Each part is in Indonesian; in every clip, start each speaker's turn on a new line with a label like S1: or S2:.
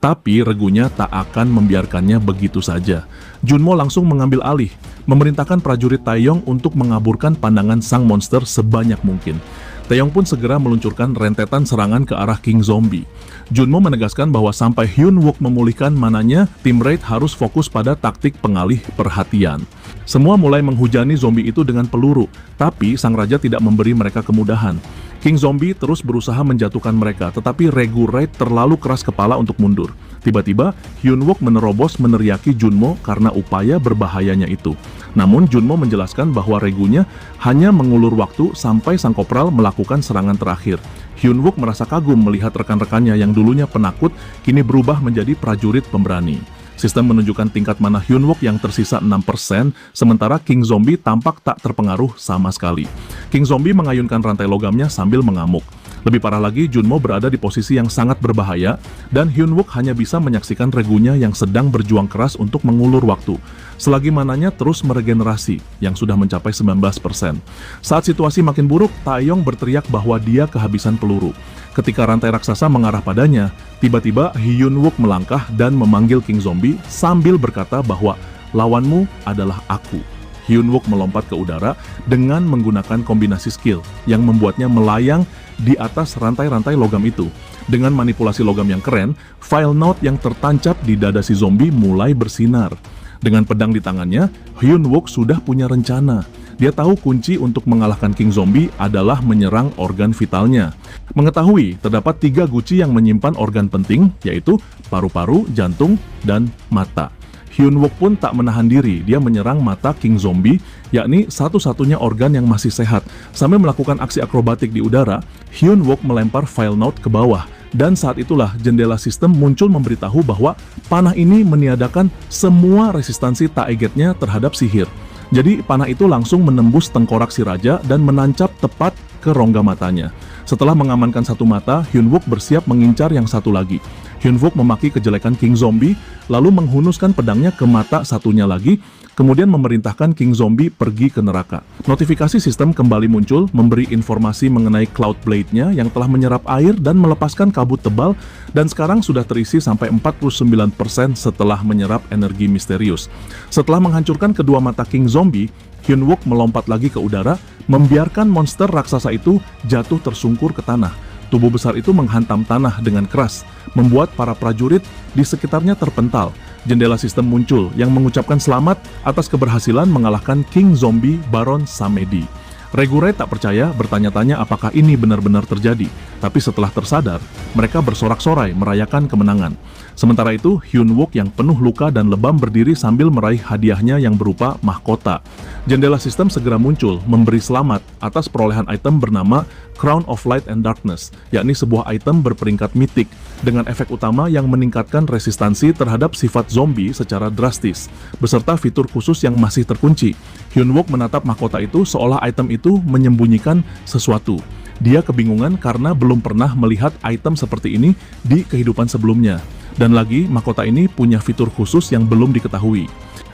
S1: Tapi regunya tak akan membiarkannya begitu saja. Junmo langsung mengambil alih, memerintahkan prajurit Taeyong untuk mengaburkan pandangan sang monster sebanyak mungkin. Taeyong pun segera meluncurkan rentetan serangan ke arah King Zombie. Junmo menegaskan bahwa sampai Hyun-wook memulihkan mananya, tim Raid harus fokus pada taktik pengalih perhatian. Semua mulai menghujani zombie itu dengan peluru, tapi sang raja tidak memberi mereka kemudahan. King Zombie terus berusaha menjatuhkan mereka, tetapi regu Raid terlalu keras kepala untuk mundur. Tiba-tiba, Hyun-wook menerobos meneriaki Junmo karena upaya berbahayanya itu. Namun Junmo menjelaskan bahwa regunya hanya mengulur waktu sampai sang kopral melakukan serangan terakhir. Hyun-wook merasa kagum melihat rekan-rekannya yang dulunya penakut, kini berubah menjadi prajurit pemberani. Sistem menunjukkan tingkat mana Hyun-wook yang tersisa 6%, sementara King Zombie tampak tak terpengaruh sama sekali. King Zombie mengayunkan rantai logamnya sambil mengamuk. Lebih parah lagi, Junmo berada di posisi yang sangat berbahaya, dan Hyun-wook hanya bisa menyaksikan regunya yang sedang berjuang keras untuk mengulur waktu. Selagi mananya terus meregenerasi, yang sudah mencapai 19%. Saat situasi makin buruk, Taeyong berteriak bahwa dia kehabisan peluru. Ketika rantai raksasa mengarah padanya, tiba-tiba Hyun-wook melangkah dan memanggil King Zombie sambil berkata bahwa lawanmu adalah aku. Hyun-wook melompat ke udara dengan menggunakan kombinasi skill yang membuatnya melayang di atas rantai-rantai logam itu. Dengan manipulasi logam yang keren, file note yang tertancap di dada si zombie mulai bersinar. Dengan pedang di tangannya, Hyun-wook sudah punya rencana. Dia tahu kunci untuk mengalahkan King Zombie adalah menyerang organ vitalnya. Mengetahui terdapat 3 guci yang menyimpan organ penting, yaitu paru-paru, jantung, dan mata. Hyun-wook pun tak menahan diri, dia menyerang mata King Zombie, yakni satu-satunya organ yang masih sehat. Sambil melakukan aksi akrobatik di udara, Hyun-wook melempar file note ke bawah. Dan saat itulah jendela sistem muncul memberitahu bahwa panah ini meniadakan semua resistansi Taegetnya terhadap sihir. Jadi panah itu langsung menembus tengkorak si raja dan menancap tepat ke rongga matanya. Setelah mengamankan satu mata, Hyun-wook bersiap mengincar yang satu lagi. Hyun-wook memaki kejelekan King Zombie, lalu menghunuskan pedangnya ke mata satunya lagi, kemudian memerintahkan King Zombie pergi ke neraka. Notifikasi sistem kembali muncul, memberi informasi mengenai Cloud Blade-nya yang telah menyerap air dan melepaskan kabut tebal, dan sekarang sudah terisi sampai 49% setelah menyerap energi misterius. Setelah menghancurkan kedua mata King Zombie, Hyun-wook melompat lagi ke udara, membiarkan monster raksasa itu jatuh tersungkur ke tanah. Tubuh besar itu menghantam tanah dengan keras, membuat para prajurit di sekitarnya terpental. Jendela sistem muncul yang mengucapkan selamat atas keberhasilan mengalahkan King Zombie Baron Samedi. Regu Raid tak percaya, bertanya-tanya apakah ini benar-benar terjadi. Tapi setelah tersadar, mereka bersorak-sorai merayakan kemenangan. Sementara itu, Hyun-wook yang penuh luka dan lebam berdiri sambil meraih hadiahnya yang berupa mahkota. Jendela sistem segera muncul, memberi selamat atas perolehan item bernama Crown of Light and Darkness, yakni sebuah item berperingkat mitik, dengan efek utama yang meningkatkan resistansi terhadap sifat zombie secara drastis, beserta fitur khusus yang masih terkunci. Hyun-wook menatap mahkota itu seolah item itu menyembunyikan sesuatu. Dia kebingungan karena belum pernah melihat item seperti ini di kehidupan sebelumnya. Dan lagi, mahkota ini punya fitur khusus yang belum diketahui.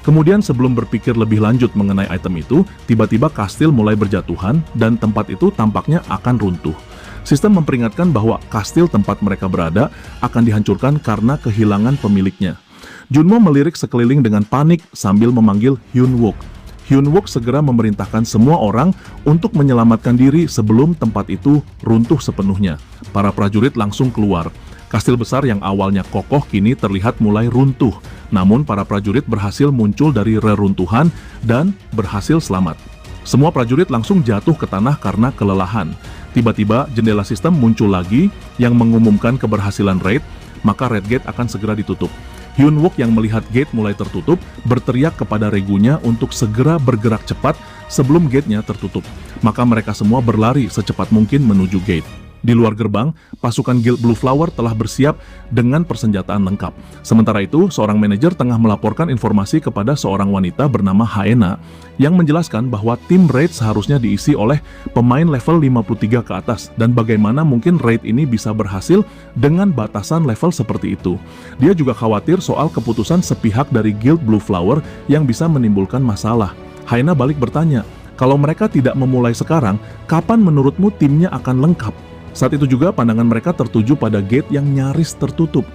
S1: Kemudian sebelum berpikir lebih lanjut mengenai item itu, tiba-tiba kastil mulai berjatuhan dan tempat itu tampaknya akan runtuh. Sistem memperingatkan bahwa kastil tempat mereka berada akan dihancurkan karena kehilangan pemiliknya. Junmo melirik sekeliling dengan panik sambil memanggil Hyun-wook. Hyun-wook segera memerintahkan semua orang untuk menyelamatkan diri sebelum tempat itu runtuh sepenuhnya. Para prajurit langsung keluar. Kastil besar yang awalnya kokoh kini terlihat mulai runtuh. Namun para prajurit berhasil muncul dari reruntuhan dan berhasil selamat. Semua prajurit langsung jatuh ke tanah karena kelelahan. Tiba-tiba jendela sistem muncul lagi yang mengumumkan keberhasilan raid, maka Red Gate akan segera ditutup. Hyun-wook yang melihat gate mulai tertutup berteriak kepada regunya untuk segera bergerak cepat sebelum gate-nya tertutup. Maka mereka semua berlari secepat mungkin menuju gate. Di luar gerbang, pasukan Guild Blue Flower telah bersiap dengan persenjataan lengkap. Sementara itu, seorang manajer tengah melaporkan informasi kepada seorang wanita bernama Haena yang menjelaskan bahwa tim raid seharusnya diisi oleh pemain level 53 ke atas dan bagaimana mungkin raid ini bisa berhasil dengan batasan level seperti itu. Dia juga khawatir soal keputusan sepihak dari Guild Blue Flower yang bisa menimbulkan masalah. Haena balik bertanya, kalau mereka tidak memulai sekarang, kapan menurutmu timnya akan lengkap? Saat itu juga pandangan mereka tertuju pada gate yang nyaris tertutup.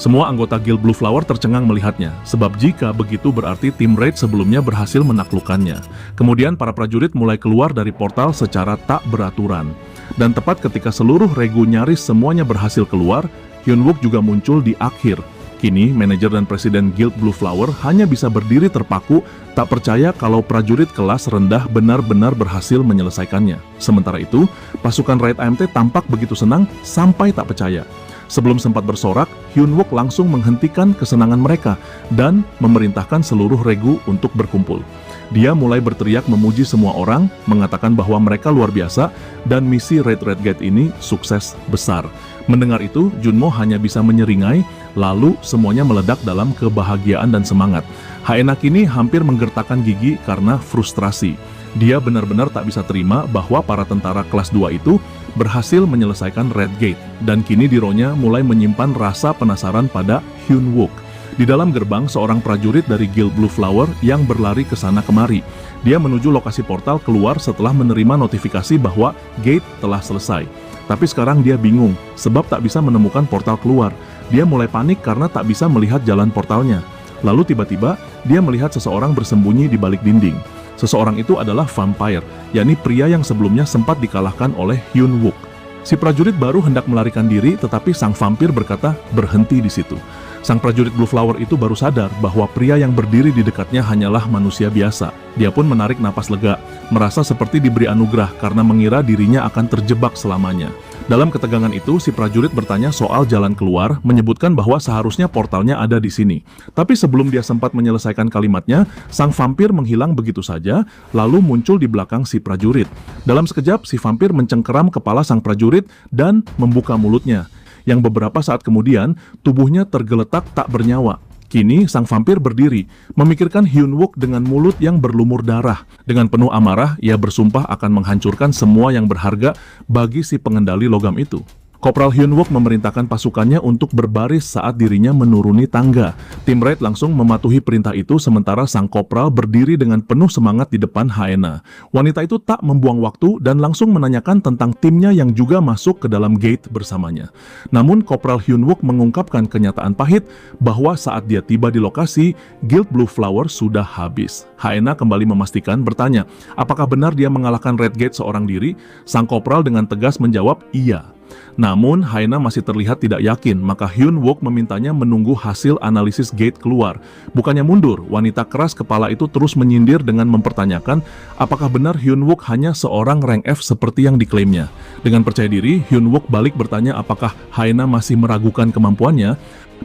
S1: Semua anggota Guild Blue Flower tercengang melihatnya, sebab jika begitu berarti tim raid sebelumnya berhasil menaklukkannya. Kemudian para prajurit mulai keluar dari portal secara tak beraturan. Dan tepat ketika seluruh regu nyaris semuanya berhasil keluar, Hyunwook juga muncul di akhir. Kini, manajer dan presiden Guild Blue Flower hanya bisa berdiri terpaku, tak percaya kalau prajurit kelas rendah benar-benar berhasil menyelesaikannya. Sementara itu, pasukan raid AMT tampak begitu senang sampai tak percaya. Sebelum sempat bersorak, Hyunwook langsung menghentikan kesenangan mereka dan memerintahkan seluruh regu untuk berkumpul. Dia mulai berteriak memuji semua orang, mengatakan bahwa mereka luar biasa dan misi Red Gate ini sukses besar. Mendengar itu, Junmo hanya bisa menyeringai, lalu semuanya meledak dalam kebahagiaan dan semangat. Haena kini hampir menggertakkan gigi karena frustrasi. Dia benar-benar tak bisa terima bahwa para tentara kelas 2 itu berhasil menyelesaikan Red Gate, dan kini dironya mulai menyimpan rasa penasaran pada Hyunwook. Di dalam gerbang, seorang prajurit dari Guild Blue Flower yang berlari ke sana kemari. Dia menuju lokasi portal keluar setelah menerima notifikasi bahwa gate telah selesai. Tapi sekarang dia bingung, sebab tak bisa menemukan portal keluar. Dia mulai panik karena tak bisa melihat jalan portalnya. Lalu tiba-tiba, dia melihat seseorang bersembunyi di balik dinding. Seseorang itu adalah vampire, yakni pria yang sebelumnya sempat dikalahkan oleh Hyunwook. Si prajurit baru hendak melarikan diri, tetapi sang vampir berkata berhenti di situ. Sang prajurit Blue Flower itu baru sadar bahwa pria yang berdiri di dekatnya hanyalah manusia biasa. Dia pun menarik napas lega, merasa seperti diberi anugerah karena mengira dirinya akan terjebak selamanya. Dalam ketegangan itu, si prajurit bertanya soal jalan keluar, menyebutkan bahwa seharusnya portalnya ada di sini. Tapi sebelum dia sempat menyelesaikan kalimatnya, sang vampir menghilang begitu saja, lalu muncul di belakang si prajurit. Dalam sekejap, si vampir mencengkeram kepala sang prajurit dan membuka mulutnya. Yang beberapa saat kemudian, tubuhnya tergeletak tak bernyawa. Kini, sang vampir berdiri, memikirkan Hyunwook dengan mulut yang berlumur darah. Dengan penuh amarah, ia bersumpah akan menghancurkan semua yang berharga bagi si pengendali logam itu. Kopral Hyunwook memerintahkan pasukannya untuk berbaris saat dirinya menuruni tangga. Tim raid langsung mematuhi perintah itu sementara sang kopral berdiri dengan penuh semangat di depan Haena. Wanita itu tak membuang waktu dan langsung menanyakan tentang timnya yang juga masuk ke dalam gate bersamanya. Namun Kopral Hyunwook mengungkapkan kenyataan pahit bahwa saat dia tiba di lokasi, Guild Blue Flower sudah habis. Haena kembali memastikan bertanya, apakah benar dia mengalahkan Red Gate seorang diri? Sang kopral dengan tegas menjawab iya. Namun, Haena masih terlihat tidak yakin, maka Hyunwook memintanya menunggu hasil analisis gate keluar. Bukannya mundur, wanita keras kepala itu terus menyindir dengan mempertanyakan apakah benar Hyunwook hanya seorang rank F seperti yang diklaimnya. Dengan percaya diri, Hyunwook balik bertanya apakah Haena masih meragukan kemampuannya.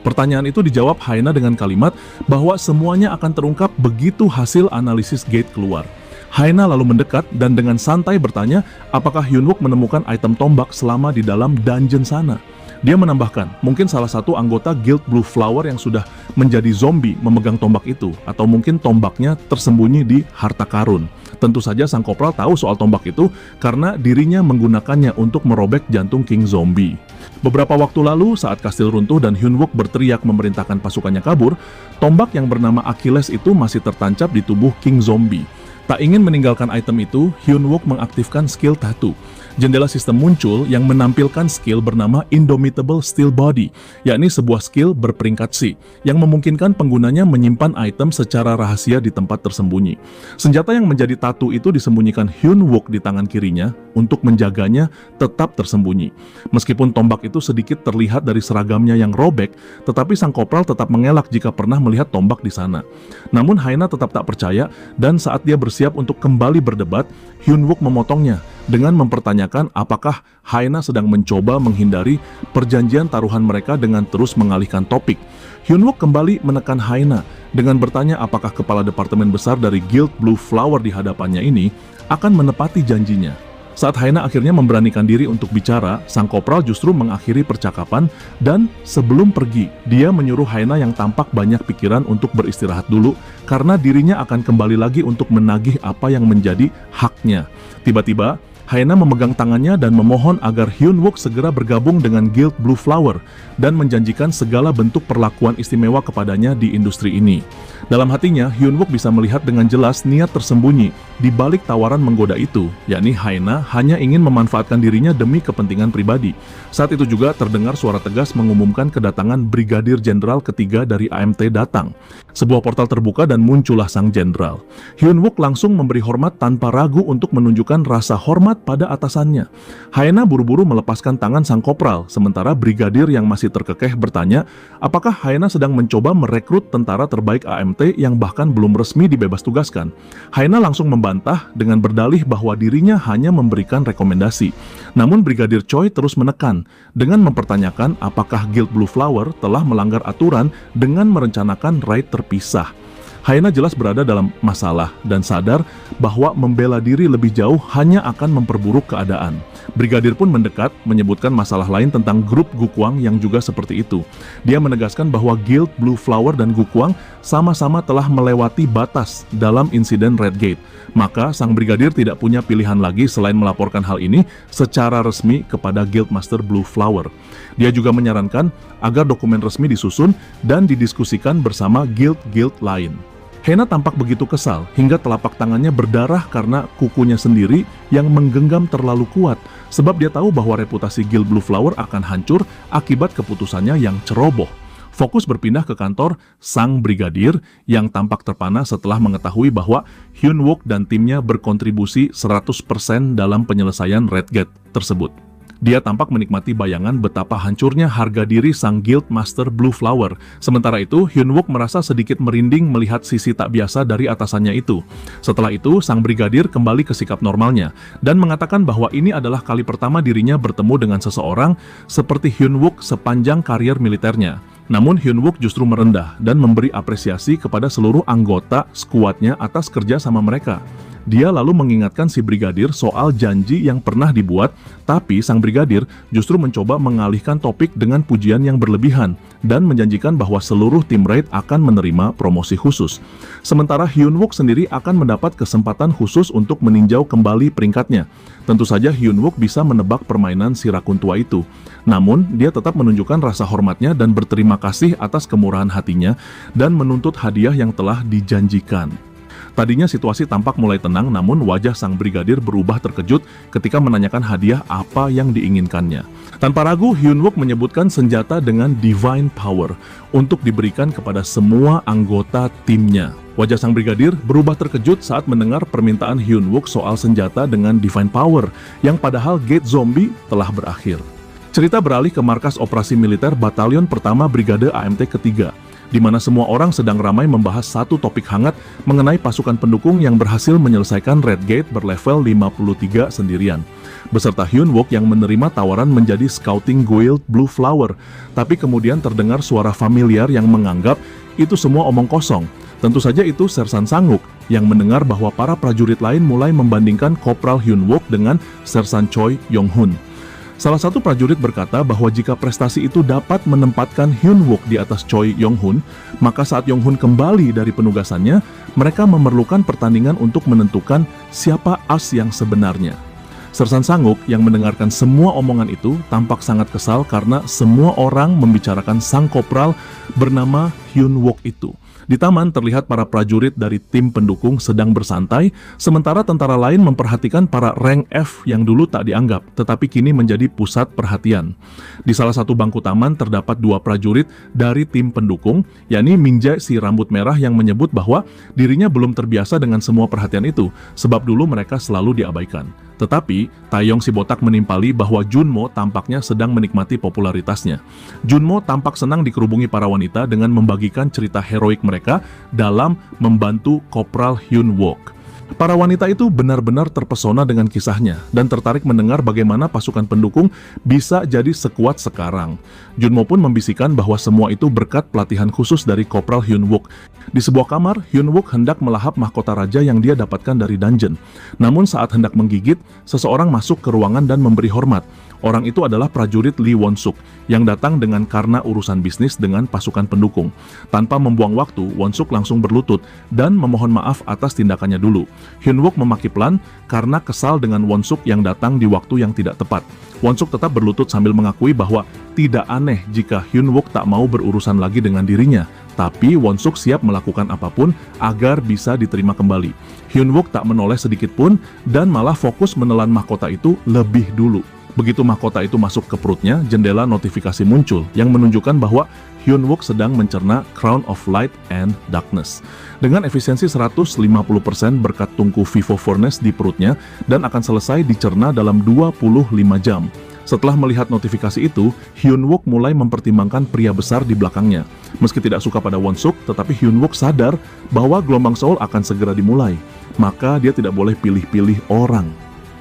S1: Pertanyaan itu dijawab Haena dengan kalimat bahwa semuanya akan terungkap begitu hasil analisis gate keluar. Haena lalu mendekat dan dengan santai bertanya apakah Hyunwook menemukan item tombak selama di dalam dungeon sana. Dia menambahkan, mungkin salah satu anggota Guild Blue Flower yang sudah menjadi zombie memegang tombak itu, atau mungkin tombaknya tersembunyi di harta karun. Tentu saja sang kopral tahu soal tombak itu karena dirinya menggunakannya untuk merobek jantung King Zombie. Beberapa waktu lalu, saat kastil runtuh dan Hyunwook berteriak memerintahkan pasukannya kabur, tombak yang bernama Achilles itu masih tertancap di tubuh King Zombie. Tak ingin meninggalkan item itu, Hyunwook mengaktifkan skill tattoo. Jendela sistem muncul yang menampilkan skill bernama Indomitable Steel Body, yakni sebuah skill berperingkat C, yang memungkinkan penggunanya menyimpan item secara rahasia di tempat tersembunyi. Senjata yang menjadi tattoo itu disembunyikan Hyunwook di tangan kirinya untuk menjaganya tetap tersembunyi. Meskipun tombak itu sedikit terlihat dari seragamnya yang robek, tetapi sang kopral tetap mengelak jika pernah melihat tombak di sana. Namun Haena tetap tak percaya, dan saat dia bersiap untuk kembali berdebat, Hyunwook memotongnya dengan mempertanyakan apakah Haena sedang mencoba menghindari perjanjian taruhan mereka dengan terus mengalihkan topik. Hyunwook kembali menekan Haena dengan bertanya apakah kepala departemen besar dari Guild Blue Flower di hadapannya ini akan menepati janjinya. Saat Haena akhirnya memberanikan diri untuk bicara, sang kopral justru mengakhiri percakapan dan sebelum pergi, dia menyuruh Haena yang tampak banyak pikiran untuk beristirahat dulu karena dirinya akan kembali lagi untuk menagih apa yang menjadi haknya. Tiba-tiba, Haena memegang tangannya dan memohon agar Hyun-wook segera bergabung dengan Guild Blue Flower dan menjanjikan segala bentuk perlakuan istimewa kepadanya di industri ini. Dalam hatinya, Hyun-wook bisa melihat dengan jelas niat tersembunyi di balik tawaran menggoda itu, yakni Haena hanya ingin memanfaatkan dirinya demi kepentingan pribadi. Saat itu juga terdengar suara tegas mengumumkan kedatangan Brigadir Jenderal ketiga dari AMT datang. Sebuah portal terbuka dan muncullah sang jenderal. Hyun-wook langsung memberi hormat tanpa ragu untuk menunjukkan rasa hormat pada atasannya. Haena buru-buru melepaskan tangan sang kopral, sementara Brigadir yang masih terkekeh bertanya, apakah Haena sedang mencoba merekrut tentara terbaik AMT yang bahkan belum resmi dibebas tugaskan. Haena langsung membantah dengan berdalih bahwa dirinya hanya memberikan rekomendasi. Namun Brigadir Choi terus menekan dengan mempertanyakan apakah Guild Blue Flower telah melanggar aturan dengan merencanakan raid terpisah. Haena jelas berada dalam masalah dan sadar bahwa membela diri lebih jauh hanya akan memperburuk keadaan. Brigadir pun mendekat, menyebutkan masalah lain tentang grup Gukwang yang juga seperti itu. Dia menegaskan bahwa Guild Blue Flower dan Gukwang sama-sama telah melewati batas dalam insiden Red Gate. Maka sang brigadir tidak punya pilihan lagi selain melaporkan hal ini secara resmi kepada Guildmaster Blue Flower. Dia juga menyarankan agar dokumen resmi disusun dan didiskusikan bersama guild-guild lain. Haena tampak begitu kesal hingga telapak tangannya berdarah karena kukunya sendiri yang menggenggam terlalu kuat, sebab dia tahu bahwa reputasi Guild Blue Flower akan hancur akibat keputusannya yang ceroboh. Fokus berpindah ke kantor sang brigadir yang tampak terpana setelah mengetahui bahwa Hyun-wook dan timnya berkontribusi 100% dalam penyelesaian Red Gate tersebut. Dia tampak menikmati bayangan betapa hancurnya harga diri sang Guild Master Blue Flower. Sementara itu, Hyun-wook merasa sedikit merinding melihat sisi tak biasa dari atasannya itu. Setelah itu, sang brigadir kembali ke sikap normalnya dan mengatakan bahwa ini adalah kali pertama dirinya bertemu dengan seseorang seperti Hyun-wook sepanjang karier militernya. Namun Hyun-wook justru merendah dan memberi apresiasi kepada seluruh anggota skuadnya atas kerja sama mereka. Dia lalu mengingatkan si brigadir soal janji yang pernah dibuat, tapi sang brigadir justru mencoba mengalihkan topik dengan pujian yang berlebihan dan menjanjikan bahwa seluruh tim raid akan menerima promosi khusus. Sementara Hyun-wook sendiri akan mendapat kesempatan khusus untuk meninjau kembali peringkatnya. Tentu saja Hyun-wook bisa menebak permainan si rakun tua itu. Namun, dia tetap menunjukkan rasa hormatnya dan berterima kasih atas kemurahan hatinya dan menuntut hadiah yang telah dijanjikan. Tadinya situasi tampak mulai tenang, namun wajah sang brigadir berubah terkejut ketika menanyakan hadiah apa yang diinginkannya. Tanpa ragu, Hyun-wook menyebutkan senjata dengan Divine Power untuk diberikan kepada semua anggota timnya. Wajah sang brigadir berubah terkejut saat mendengar permintaan Hyun-wook soal senjata dengan Divine Power, yang padahal Gate Zombie telah berakhir. Cerita beralih ke markas operasi militer Batalion Pertama Brigade AMT ketiga, di mana semua orang sedang ramai membahas satu topik hangat mengenai pasukan pendukung yang berhasil menyelesaikan Red Gate berlevel 53 sendirian, beserta Hyun-wook yang menerima tawaran menjadi scouting Guild Blue Flower. Tapi kemudian terdengar suara familiar yang menganggap itu semua omong kosong. Tentu saja itu Sersan Sang-wook yang mendengar bahwa para prajurit lain mulai membandingkan Kopral Hyun-wook dengan Sersan Choi Yong-hun. Salah satu prajurit berkata bahwa jika prestasi itu dapat menempatkan Hyun-wook di atas Choi Yong-hun, maka saat Yong-hun kembali dari penugasannya, mereka memerlukan pertandingan untuk menentukan siapa as yang sebenarnya. Sersan Sang-wook yang mendengarkan semua omongan itu tampak sangat kesal karena semua orang membicarakan sang kopral bernama Hyun-wook itu. Di taman terlihat para prajurit dari tim pendukung sedang bersantai, sementara tentara lain memperhatikan para rank F yang dulu tak dianggap, tetapi kini menjadi pusat perhatian. Di salah satu bangku taman terdapat dua prajurit dari tim pendukung, yakni Min-jae si rambut merah yang menyebut bahwa dirinya belum terbiasa dengan semua perhatian itu, sebab dulu mereka selalu diabaikan. Tetapi, Taeyong si botak menimpali bahwa Junmo tampaknya sedang menikmati popularitasnya. Junmo tampak senang dikerubungi para wanita dengan membagikan cerita heroik mereka dalam membantu Kopral Hyun-wook. Para wanita itu benar-benar terpesona dengan kisahnya dan tertarik mendengar bagaimana pasukan pendukung bisa jadi sekuat sekarang. Junmo pun membisikkan bahwa semua itu berkat pelatihan khusus dari Kopral Hyun-wook. Di sebuah kamar, Hyun-wook hendak melahap mahkota raja yang dia dapatkan dari dungeon. Namun saat hendak menggigit, seseorang masuk ke ruangan dan memberi hormat. Orang itu adalah prajurit Lee Won-suk yang datang dengan karena urusan bisnis dengan pasukan pendukung. Tanpa membuang waktu, Won-suk langsung berlutut dan memohon maaf atas tindakannya dulu. Hyun-wook memaki plan karena kesal dengan Won-suk yang datang di waktu yang tidak tepat. Won-suk tetap berlutut sambil mengakui bahwa tidak aneh jika Hyun-wook tak mau berurusan lagi dengan dirinya, tapi Won-suk siap melakukan apapun agar bisa diterima kembali. Hyun-wook tak menoleh sedikit pun dan malah fokus menelan mahkota itu lebih dulu. Begitu mahkota itu masuk ke perutnya, jendela notifikasi muncul yang menunjukkan bahwa Hyun-wook sedang mencerna Crown of Light and Darkness. Dengan efisiensi 150% berkat tungku Vivo Furnace di perutnya dan akan selesai dicerna dalam 25 jam. Setelah melihat notifikasi itu, Hyun-wook mulai mempertimbangkan pria besar di belakangnya. Meski tidak suka pada Won-suk, tetapi Hyun-wook sadar bahwa gelombang Seoul akan segera dimulai. Maka dia tidak boleh pilih-pilih orang.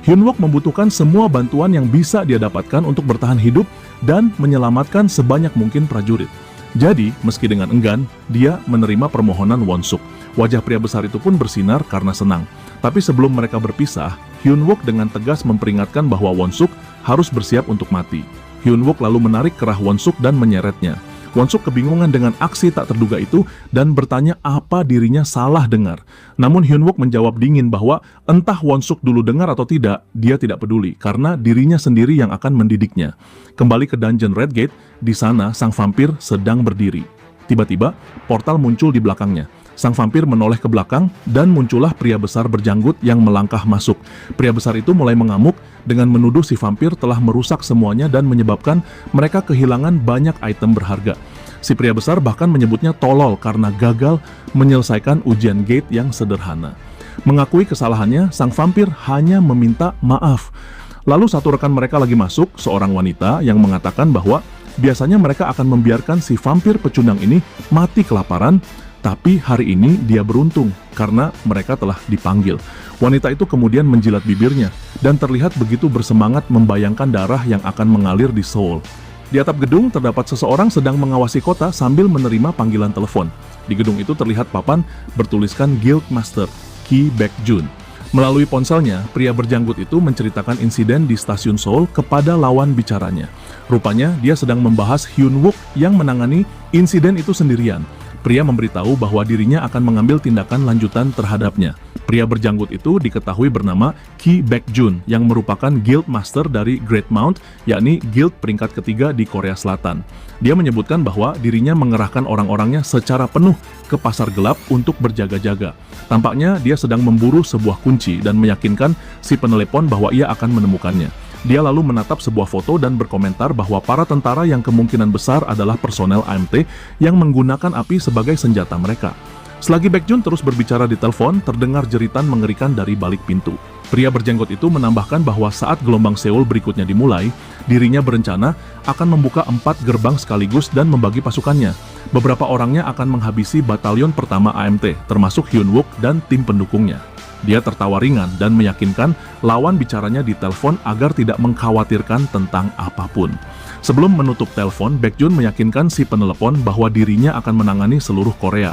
S1: Hyun-wook membutuhkan semua bantuan yang bisa dia dapatkan untuk bertahan hidup dan menyelamatkan sebanyak mungkin prajurit. Jadi, meski dengan enggan, dia menerima permohonan Won-suk. Wajah pria besar itu pun bersinar karena senang. Tapi sebelum mereka berpisah, Hyun-wook dengan tegas memperingatkan bahwa Won-suk harus bersiap untuk mati. Hyun-wook lalu menarik kerah Won-suk dan menyeretnya. Won-suk kebingungan dengan aksi tak terduga itu dan bertanya apa dirinya salah dengar. Namun Hyun-wook menjawab dingin bahwa entah Won-suk dulu dengar atau tidak, dia tidak peduli karena dirinya sendiri yang akan mendidiknya. Kembali ke dungeon Red Gate, di sana sang vampir sedang berdiri. Tiba-tiba, portal muncul di belakangnya. Sang vampir menoleh ke belakang dan muncullah pria besar berjanggut yang melangkah masuk. Pria besar itu mulai mengamuk dengan menuduh si vampir telah merusak semuanya dan menyebabkan mereka kehilangan banyak item berharga. Si pria besar bahkan menyebutnya tolol karena gagal menyelesaikan ujian gate yang sederhana. Mengakui kesalahannya, sang vampir hanya meminta maaf. Lalu satu rekan mereka lagi masuk, seorang wanita yang mengatakan bahwa biasanya mereka akan membiarkan si vampir pecundang ini mati kelaparan, tapi hari ini dia beruntung karena mereka telah dipanggil. Wanita itu kemudian menjilat bibirnya dan terlihat begitu bersemangat membayangkan darah yang akan mengalir di Seoul. Di atap gedung terdapat seseorang sedang mengawasi kota sambil menerima panggilan telepon. Di gedung itu terlihat papan bertuliskan Guildmaster Ki Baek-jun. Melalui ponselnya, pria berjanggut itu menceritakan insiden di stasiun Seoul kepada lawan bicaranya. Rupanya dia sedang membahas Hyun-wook yang menangani insiden itu sendirian. Pria memberitahu bahwa dirinya akan mengambil tindakan lanjutan terhadapnya. Pria berjanggut itu diketahui bernama Ki Baek-jun yang merupakan Guild Master dari Great Mount, yakni guild peringkat ketiga di Korea Selatan. Dia menyebutkan bahwa dirinya mengerahkan orang-orangnya secara penuh ke pasar gelap untuk berjaga-jaga. Tampaknya dia sedang memburu sebuah kunci dan meyakinkan si penelepon bahwa ia akan menemukannya. Dia lalu menatap sebuah foto dan berkomentar bahwa para tentara yang kemungkinan besar adalah personel AMT yang menggunakan api sebagai senjata mereka. Selagi Baek-jun terus berbicara di telepon, terdengar jeritan mengerikan dari balik pintu. Pria berjenggot itu menambahkan bahwa saat gelombang Seoul berikutnya dimulai, dirinya berencana akan membuka 4 gerbang sekaligus dan membagi pasukannya. Beberapa orangnya akan menghabisi batalion pertama AMT, termasuk Hyun-wook dan tim pendukungnya. Dia tertawa ringan dan meyakinkan lawan bicaranya di telepon agar tidak mengkhawatirkan tentang apapun. Sebelum menutup telepon, Baek-jun meyakinkan si penelepon bahwa dirinya akan menangani seluruh Korea.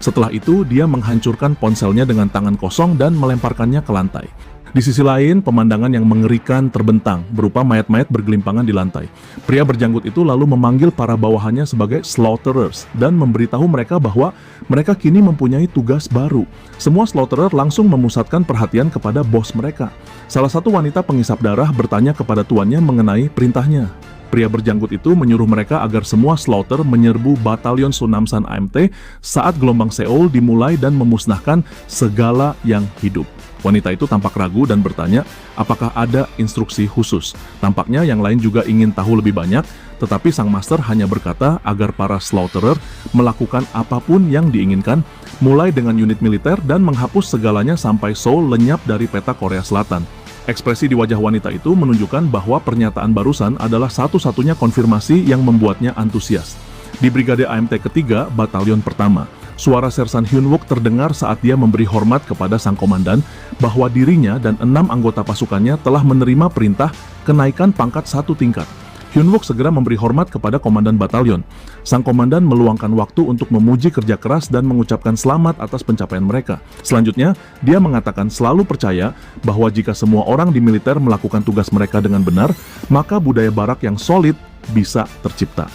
S1: Setelah itu, dia menghancurkan ponselnya dengan tangan kosong dan melemparkannya ke lantai. Di sisi lain, pemandangan yang mengerikan terbentang, berupa mayat-mayat bergelimpangan di lantai. Pria berjanggut itu lalu memanggil para bawahannya sebagai Slaughterers dan memberitahu mereka bahwa mereka kini mempunyai tugas baru. Semua Slaughterer langsung memusatkan perhatian kepada bos mereka. Salah satu wanita pengisap darah bertanya kepada tuannya mengenai perintahnya. Pria berjanggut itu menyuruh mereka agar semua Slaughter menyerbu batalion Sunamsan AMT saat gelombang Seoul dimulai dan memusnahkan segala yang hidup. Wanita itu tampak ragu dan bertanya apakah ada instruksi khusus. Tampaknya yang lain juga ingin tahu lebih banyak, tetapi sang master hanya berkata agar para Slaughterer melakukan apapun yang diinginkan, mulai dengan unit militer dan menghapus segalanya sampai Seoul lenyap dari peta Korea Selatan. Ekspresi di wajah wanita itu menunjukkan bahwa pernyataan barusan adalah satu-satunya konfirmasi yang membuatnya antusias. Di Brigade AMT ketiga, Batalion pertama, suara Sersan Hyun-wook terdengar saat dia memberi hormat kepada sang komandan bahwa dirinya dan 6 anggota pasukannya telah menerima perintah kenaikan pangkat 1 tingkat. Hyun-wook segera memberi hormat kepada komandan batalion. Sang komandan meluangkan waktu untuk memuji kerja keras dan mengucapkan selamat atas pencapaian mereka. Selanjutnya, dia mengatakan selalu percaya bahwa jika semua orang di militer melakukan tugas mereka dengan benar, maka budaya barak yang solid bisa tercipta.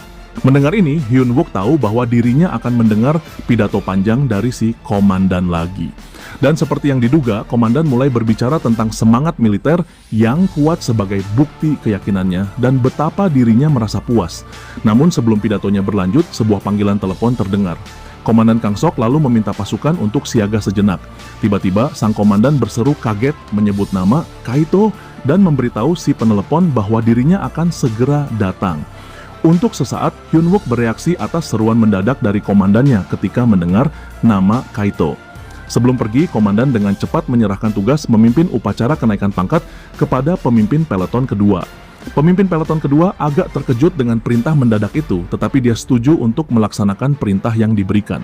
S1: Mendengar ini, Hyun Wook tahu bahwa dirinya akan mendengar pidato panjang dari si komandan lagi. Dan seperti yang diduga, komandan mulai berbicara tentang semangat militer yang kuat sebagai bukti keyakinannya dan betapa dirinya merasa puas. Namun sebelum pidatonya berlanjut, sebuah panggilan telepon terdengar. Komandan Kang Sok lalu meminta pasukan untuk siaga sejenak. Tiba-tiba, sang komandan berseru kaget menyebut nama Kaito dan memberitahu si penelepon bahwa dirinya akan segera datang. Untuk sesaat, Hyun Wook bereaksi atas seruan mendadak dari komandannya ketika mendengar nama Kaito. Sebelum pergi, komandan dengan cepat menyerahkan tugas memimpin upacara kenaikan pangkat kepada pemimpin peloton kedua. Pemimpin peloton kedua agak terkejut dengan perintah mendadak itu, tetapi dia setuju untuk melaksanakan perintah yang diberikan.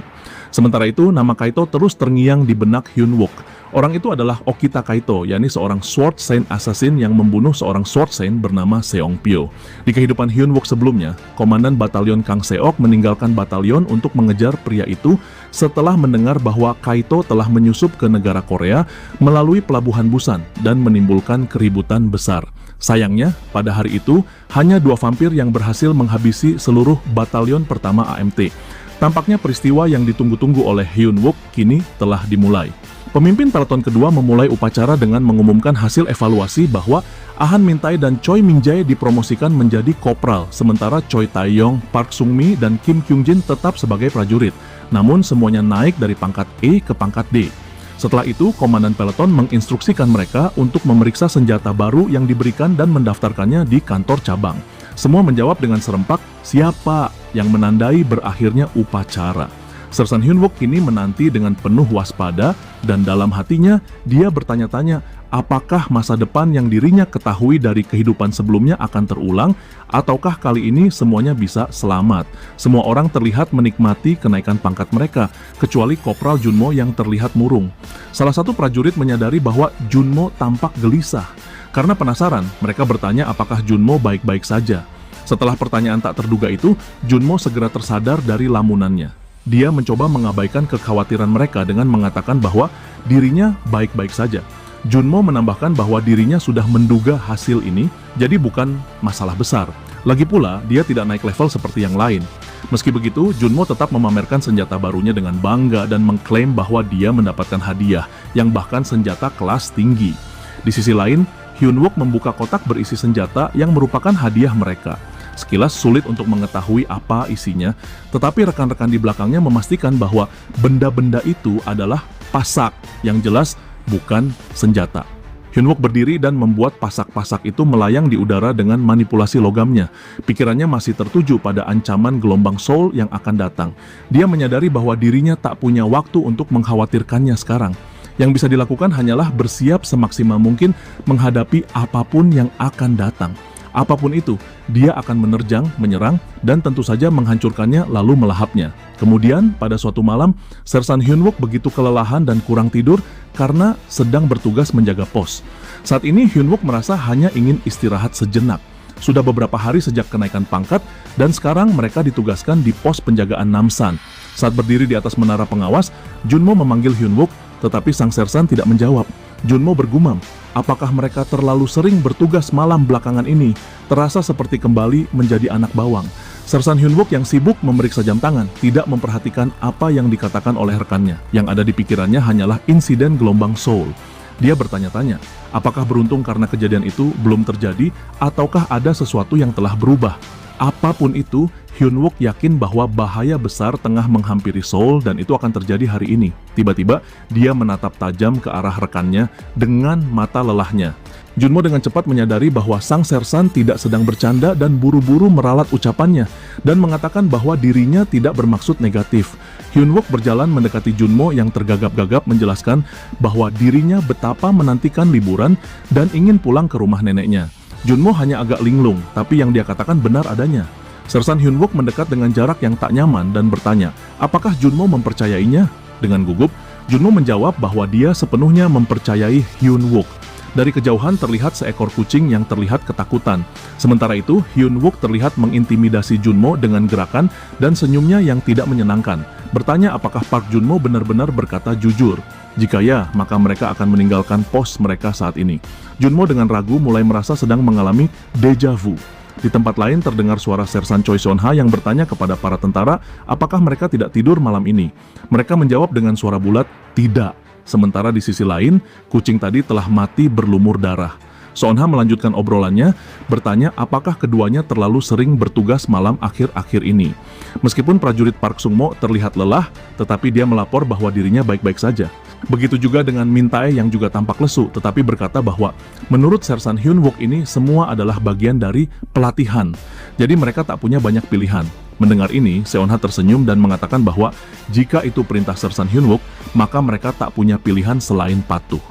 S1: Sementara itu, nama Kaito terus terngiang di benak Hyun Wook. Orang itu adalah Okita Kaito, yakni seorang Sword Saint assassin yang membunuh seorang Sword Saint bernama Seong Pyo. Di kehidupan Hyun Wook sebelumnya, komandan batalion Kang Seok meninggalkan batalion untuk mengejar pria itu setelah mendengar bahwa Kaito telah menyusup ke negara Korea melalui pelabuhan Busan dan menimbulkan keributan besar. Sayangnya, pada hari itu, hanya 2 vampir yang berhasil menghabisi seluruh batalion pertama AMT. Tampaknya peristiwa yang ditunggu-tunggu oleh Hyun Wook kini telah dimulai. Pemimpin peloton kedua memulai upacara dengan mengumumkan hasil evaluasi bahwa Ah Han Min-tae dan Choi Min-jae dipromosikan menjadi kopral, sementara Choi Tae-yong, Park Sung-mi, dan Kim Kyung-jin tetap sebagai prajurit. Namun semuanya naik dari pangkat E ke pangkat D. Setelah itu, komandan peloton menginstruksikan mereka untuk memeriksa senjata baru yang diberikan dan mendaftarkannya di kantor cabang. Semua menjawab dengan serempak, "Siapa?" yang menandai berakhirnya upacara. Sersan Hyun Wook kini menanti dengan penuh waspada dan dalam hatinya dia bertanya-tanya apakah masa depan yang dirinya ketahui dari kehidupan sebelumnya akan terulang ataukah kali ini semuanya bisa selamat. Semua orang terlihat menikmati kenaikan pangkat mereka, kecuali Kopral Junmo yang terlihat murung. Salah satu prajurit menyadari bahwa Junmo tampak gelisah. Karena penasaran, mereka bertanya apakah Junmo baik-baik saja. Setelah pertanyaan tak terduga itu, Junmo segera tersadar dari lamunannya. Dia mencoba mengabaikan kekhawatiran mereka dengan mengatakan bahwa dirinya baik-baik saja. Junmo menambahkan bahwa dirinya sudah menduga hasil ini, jadi bukan masalah besar. Lagi pula, dia tidak naik level seperti yang lain. Meski begitu, Junmo tetap memamerkan senjata barunya dengan bangga dan mengklaim bahwa dia mendapatkan hadiah, yang bahkan senjata kelas tinggi. Di sisi lain, Hyun Wook membuka kotak berisi senjata yang merupakan hadiah mereka. Sekilas sulit untuk mengetahui apa isinya, tetapi rekan-rekan di belakangnya memastikan bahwa benda-benda itu adalah pasak, yang jelas bukan senjata. Hyun Wook berdiri dan membuat pasak-pasak itu melayang di udara dengan manipulasi logamnya. Pikirannya masih tertuju pada ancaman gelombang Soul yang akan datang. Dia menyadari bahwa dirinya tak punya waktu untuk mengkhawatirkannya sekarang. Yang bisa dilakukan hanyalah bersiap semaksimal mungkin menghadapi apapun yang akan datang. Apapun itu, dia akan menerjang, menyerang, dan tentu saja menghancurkannya lalu melahapnya. Kemudian, pada suatu malam, Sersan Hyun Wook begitu kelelahan dan kurang tidur karena sedang bertugas menjaga pos. Saat ini, Hyun Wook merasa hanya ingin istirahat sejenak. Sudah beberapa hari sejak kenaikan pangkat, dan sekarang mereka ditugaskan di pos penjagaan Namsan. Saat berdiri di atas menara pengawas, Junmo memanggil Hyun Wook, tetapi sang Sersan tidak menjawab. Junmo bergumam, apakah mereka terlalu sering bertugas malam belakangan ini, terasa seperti kembali menjadi anak bawang. Sersan Hyun Wook yang sibuk memeriksa jam tangan, tidak memperhatikan apa yang dikatakan oleh rekannya. Yang ada di pikirannya hanyalah insiden gelombang Soul. Dia bertanya-tanya, apakah beruntung karena kejadian itu belum terjadi, ataukah ada sesuatu yang telah berubah? Apapun itu, Hyun Wook yakin bahwa bahaya besar tengah menghampiri Seoul dan itu akan terjadi hari ini. Tiba-tiba, dia menatap tajam ke arah rekannya dengan mata lelahnya. Junmo dengan cepat menyadari bahwa sang Sersan tidak sedang bercanda dan buru-buru meralat ucapannya dan mengatakan bahwa dirinya tidak bermaksud negatif. Hyun Wook berjalan mendekati Junmo yang tergagap-gagap menjelaskan bahwa dirinya betapa menantikan liburan dan ingin pulang ke rumah neneknya. Junmo hanya agak linglung, tapi yang dia katakan benar adanya. Sersan Hyun Wook mendekat dengan jarak yang tak nyaman dan bertanya, apakah Junmo mempercayainya? Dengan gugup, Junmo menjawab bahwa dia sepenuhnya mempercayai Hyun Wook. Dari kejauhan terlihat seekor kucing yang terlihat ketakutan. Sementara itu, Hyun Wook terlihat mengintimidasi Junmo dengan gerakan dan senyumnya yang tidak menyenangkan. Bertanya apakah Park Junmo benar-benar berkata jujur. Jika ya, maka mereka akan meninggalkan pos mereka saat ini. Junmo dengan ragu mulai merasa sedang mengalami deja vu. Di tempat lain terdengar suara Sersan Choi Seon-ha yang bertanya kepada para tentara apakah mereka tidak tidur malam ini. Mereka menjawab dengan suara bulat, tidak. Sementara di sisi lain, kucing tadi telah mati berlumur darah. Seon-ha melanjutkan obrolannya, bertanya apakah keduanya terlalu sering bertugas malam akhir-akhir ini. Meskipun prajurit Park Sung-mo terlihat lelah, tetapi dia melapor bahwa dirinya baik-baik saja. Begitu juga dengan Min Tae yang juga tampak lesu, tetapi berkata bahwa menurut Sersan Hyun Wook ini semua adalah bagian dari pelatihan. Jadi mereka tak punya banyak pilihan. Mendengar ini, Seon-ha tersenyum dan mengatakan bahwa jika itu perintah Sersan Hyun Wook, maka mereka tak punya pilihan selain patuh.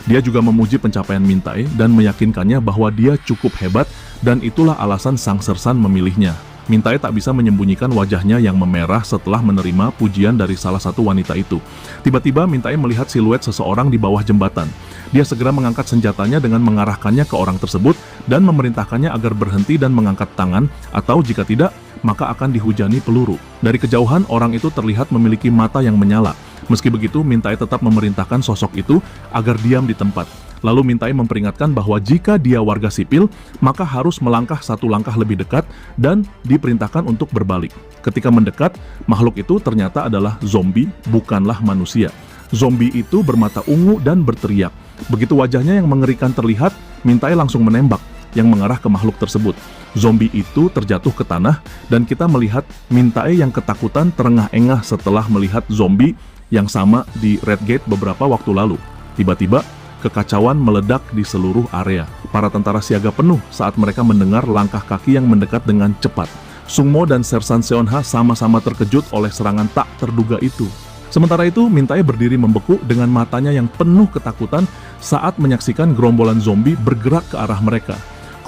S1: Dia juga memuji pencapaian Min Tae dan meyakinkannya bahwa dia cukup hebat dan itulah alasan sang Sersan memilihnya. Min Tae tak bisa menyembunyikan wajahnya yang memerah setelah menerima pujian dari salah satu wanita itu. Tiba-tiba Min Tae melihat siluet seseorang di bawah jembatan. Dia segera mengangkat senjatanya dengan mengarahkannya ke orang tersebut dan memerintahkannya agar berhenti dan mengangkat tangan, atau jika tidak, maka akan dihujani peluru. Dari kejauhan, orang itu terlihat memiliki mata yang menyala. Meski begitu, Min Tae tetap memerintahkan sosok itu agar diam di tempat. Lalu Min Tae memperingatkan bahwa jika dia warga sipil, maka harus melangkah satu langkah lebih dekat dan diperintahkan untuk berbalik. Ketika mendekat, makhluk itu ternyata adalah zombie, bukanlah manusia. Zombie itu bermata ungu dan berteriak. Begitu wajahnya yang mengerikan terlihat, Min Tae langsung menembak yang mengarah ke makhluk tersebut. Zombie itu terjatuh ke tanah dan kita melihat Min Tae yang ketakutan terengah-engah setelah melihat zombie yang sama di Red Gate beberapa waktu lalu. Tiba-tiba, kekacauan meledak di seluruh area. Para tentara siaga penuh saat mereka mendengar langkah kaki yang mendekat dengan cepat. Sung-mo dan Sersan Seon-ha sama-sama terkejut oleh serangan tak terduga itu. Sementara itu, Min Tae berdiri membeku dengan matanya yang penuh ketakutan saat menyaksikan gerombolan zombie bergerak ke arah mereka.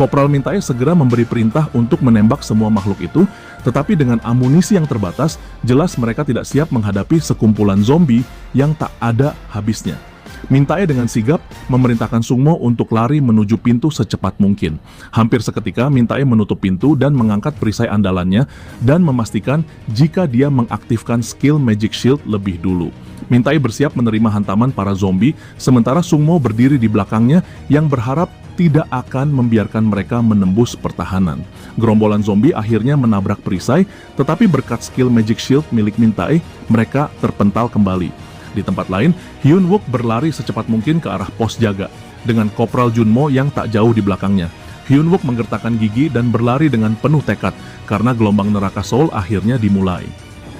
S1: Kopral Min Tae segera memberi perintah untuk menembak semua makhluk itu, tetapi dengan amunisi yang terbatas, jelas mereka tidak siap menghadapi sekumpulan zombie yang tak ada habisnya. Min Tae dengan sigap memerintahkan Sung-mo untuk lari menuju pintu secepat mungkin. Hampir seketika Min Tae menutup pintu dan mengangkat perisai andalannya dan memastikan jika dia mengaktifkan skill Magic Shield lebih dulu. Min Tae bersiap menerima hantaman para zombie, sementara Sung-mo berdiri di belakangnya yang berharap tidak akan membiarkan mereka menembus pertahanan. Gerombolan zombie akhirnya menabrak perisai, tetapi berkat skill Magic Shield milik Min Tae, mereka terpental kembali. Di tempat lain, Hyun Wook berlari secepat mungkin ke arah pos jaga, dengan Kopral Junmo yang tak jauh di belakangnya. Hyun Wook menggertakkan gigi dan berlari dengan penuh tekad, karena gelombang neraka Seoul akhirnya dimulai.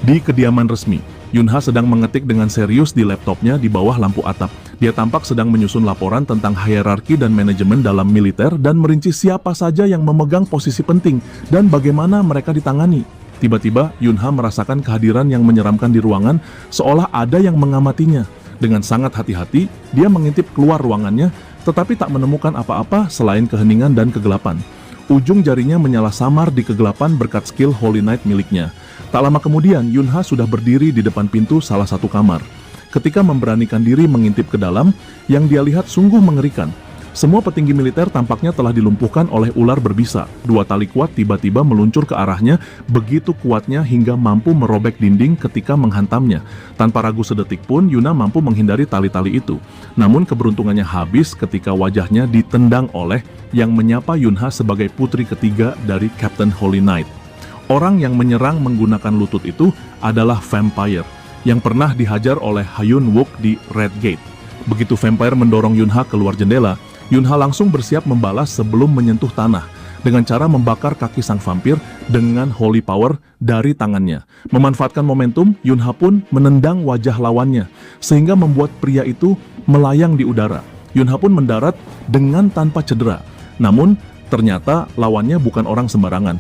S1: Di kediaman resmi, Yun-ha sedang mengetik dengan serius di laptopnya di bawah lampu atap. Dia tampak sedang menyusun laporan tentang hierarki dan manajemen dalam militer dan merinci siapa saja yang memegang posisi penting dan bagaimana mereka ditangani. Tiba-tiba, Yun-ha merasakan kehadiran yang menyeramkan di ruangan, seolah ada yang mengamatinya. Dengan sangat hati-hati, dia mengintip keluar ruangannya, tetapi tak menemukan apa-apa selain keheningan dan kegelapan. Ujung jarinya menyala samar di kegelapan berkat skill Holy Knight miliknya. Tak lama kemudian, Yun-ha sudah berdiri di depan pintu salah satu kamar. Ketika memberanikan diri mengintip ke dalam, yang dia lihat sungguh mengerikan. Semua petinggi militer tampaknya telah dilumpuhkan oleh ular berbisa. Dua tali kuat tiba-tiba meluncur ke arahnya, begitu kuatnya hingga mampu merobek dinding ketika menghantamnya. Tanpa ragu sedetik pun, Yuna mampu menghindari tali-tali itu. Namun keberuntungannya habis ketika wajahnya ditendang oleh yang menyapa Yun-ha sebagai putri ketiga dari Captain Holy Knight. Orang yang menyerang menggunakan lutut itu adalah vampire yang pernah dihajar oleh Hyun Wook di Red Gate. Begitu vampire mendorong Yun-ha keluar jendela, Yun-ha langsung bersiap membalas sebelum menyentuh tanah dengan cara membakar kaki sang vampir dengan holy power dari tangannya. Memanfaatkan momentum, Yun-ha pun menendang wajah lawannya sehingga membuat pria itu melayang di udara. Yun-ha pun mendarat dengan tanpa cedera. Namun, ternyata lawannya bukan orang sembarangan.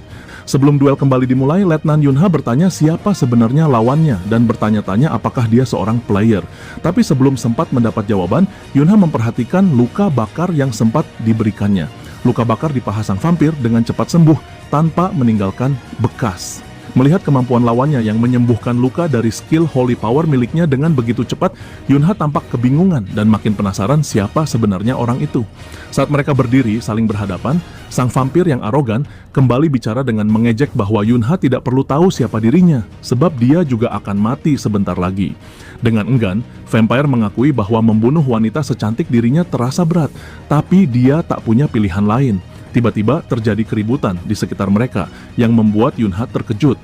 S1: Sebelum duel kembali dimulai, Letnan Yun-ha bertanya siapa sebenarnya lawannya dan bertanya-tanya apakah dia seorang player. Tapi sebelum sempat mendapat jawaban, Yun-ha memperhatikan luka bakar yang sempat diberikannya. Luka bakar di paha sang vampir dengan cepat sembuh tanpa meninggalkan bekas. Melihat kemampuan lawannya yang menyembuhkan luka dari skill Holy Power miliknya dengan begitu cepat, Yun-ha tampak kebingungan dan makin penasaran siapa sebenarnya orang itu. Saat mereka berdiri saling berhadapan, sang vampir yang arogan kembali bicara dengan mengejek bahwa Yun-ha tidak perlu tahu siapa dirinya, sebab dia juga akan mati sebentar lagi. Dengan enggan, vampire mengakui bahwa membunuh wanita secantik dirinya terasa berat, tapi dia tak punya pilihan lain. Tiba-tiba terjadi keributan di sekitar mereka yang membuat Yunha terkejut.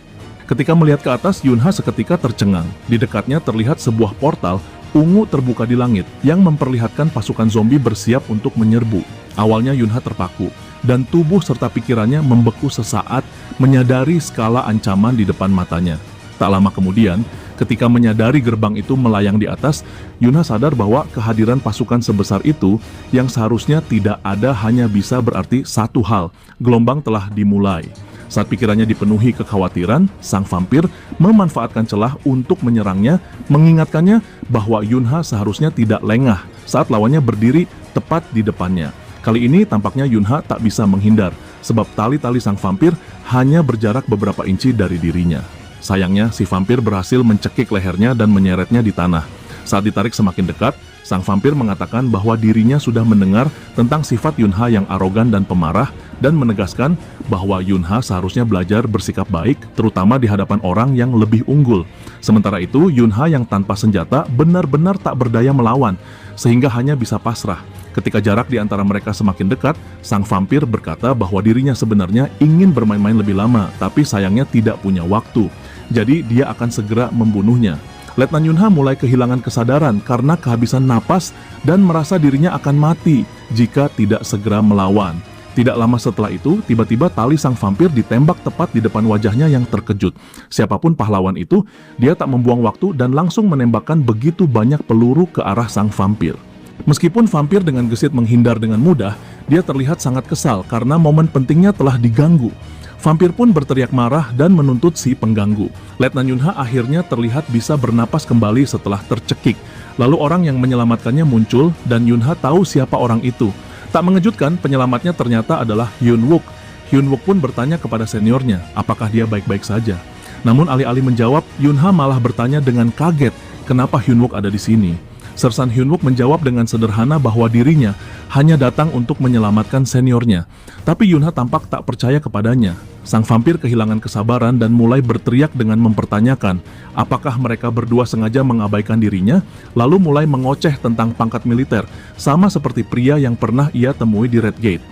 S1: Ketika melihat ke atas, Yunha seketika tercengang. Di dekatnya terlihat sebuah portal ungu terbuka di langit yang memperlihatkan pasukan zombie bersiap untuk menyerbu. Awalnya Yunha terpaku, dan tubuh serta pikirannya membeku sesaat menyadari skala ancaman di depan matanya. Tak lama kemudian, ketika menyadari gerbang itu melayang di atas, Yunha sadar bahwa kehadiran pasukan sebesar itu yang seharusnya tidak ada hanya bisa berarti satu hal, gelombang telah dimulai. Saat pikirannya dipenuhi kekhawatiran, sang vampir memanfaatkan celah untuk menyerangnya, mengingatkannya bahwa Yunha seharusnya tidak lengah saat lawannya berdiri tepat di depannya. Kali ini tampaknya Yunha tak bisa menghindar, sebab tali-tali sang vampir hanya berjarak beberapa inci dari dirinya. Sayangnya, si vampir berhasil mencekik lehernya dan menyeretnya di tanah. Saat ditarik semakin dekat, sang vampir mengatakan bahwa dirinya sudah mendengar tentang sifat Yunha yang arogan dan pemarah, dan menegaskan bahwa Yunha seharusnya belajar bersikap baik, terutama di hadapan orang yang lebih unggul. Sementara itu, Yunha yang tanpa senjata benar-benar tak berdaya melawan, sehingga hanya bisa pasrah. Ketika jarak di antara mereka semakin dekat, sang vampir berkata bahwa dirinya sebenarnya ingin bermain-main lebih lama, tapi sayangnya tidak punya waktu. Jadi dia akan segera membunuhnya. Letnan Yunha mulai kehilangan kesadaran karena kehabisan napas dan merasa dirinya akan mati jika tidak segera melawan. Tidak lama setelah itu, tiba-tiba tali sang vampir ditembak tepat di depan wajahnya yang terkejut. Siapapun pahlawan itu, dia tak membuang waktu dan langsung menembakkan begitu banyak peluru ke arah sang vampir. Meskipun vampir dengan gesit menghindar dengan mudah, dia terlihat sangat kesal karena momen pentingnya telah diganggu. Vampir pun berteriak marah dan menuntut si pengganggu. Letnan Yunha akhirnya terlihat bisa bernapas kembali setelah tercekik. Lalu orang yang menyelamatkannya muncul dan Yunha tahu siapa orang itu. Tak mengejutkan, penyelamatnya ternyata adalah Hyun Wook. Hyun Wook pun bertanya kepada seniornya, apakah dia baik-baik saja. Namun alih-alih menjawab, Yunha malah bertanya dengan kaget, kenapa Hyun Wook ada di sini. Sersan Hyun Wook menjawab dengan sederhana bahwa dirinya hanya datang untuk menyelamatkan seniornya. Tapi Yunha tampak tak percaya kepadanya. Sang vampir kehilangan kesabaran dan mulai berteriak dengan mempertanyakan apakah mereka berdua sengaja mengabaikan dirinya, lalu mulai mengoceh tentang pangkat militer, sama seperti pria yang pernah ia temui di Red Gate.